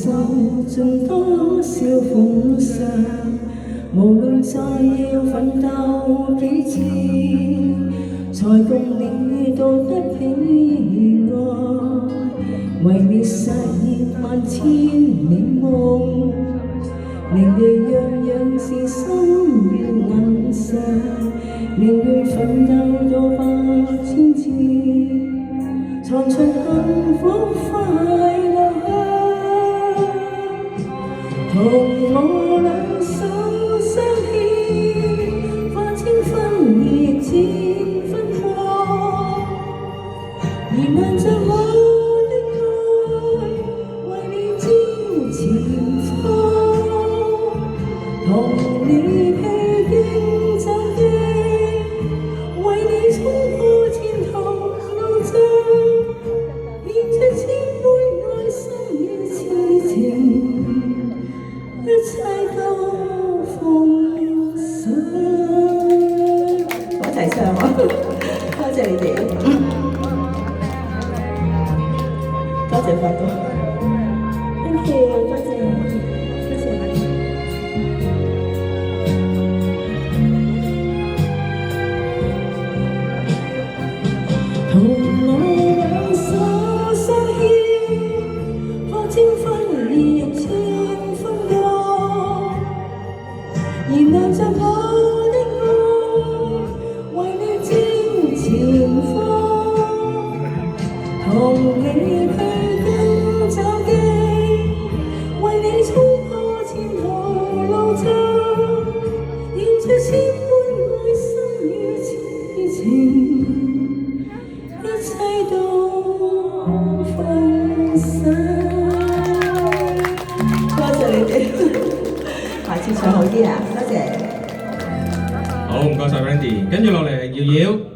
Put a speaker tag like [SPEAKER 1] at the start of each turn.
[SPEAKER 1] 受盡多少風霜，無論再要奮鬥幾次，才共你渡得彼岸，為你實現萬千美夢，令你樣樣是心願銀石，令你奮鬥到百千次，藏出幸福快樂。同我兩手相牽，化清分熱漸分過，燃亮着我的愛，為你朝前方，同你披荊斬棘，為你衝破前途路障，獻出千杯愛心與痴情。一切都奉上，我一齊唱喎，多謝你哋，多謝發哥 ，thank you， 多謝，多謝。同我兩手相牽，化清分熱情。燃亮着我的愛，為你朝前方，同你披荊斬棘，為你衝破前途路障，獻出千般愛心與痴情，一切都奉上。多謝你哋。下次唱好啲啊！多謝。
[SPEAKER 2] 好，唔該晒 Randy，跟住落嚟係瑤瑤。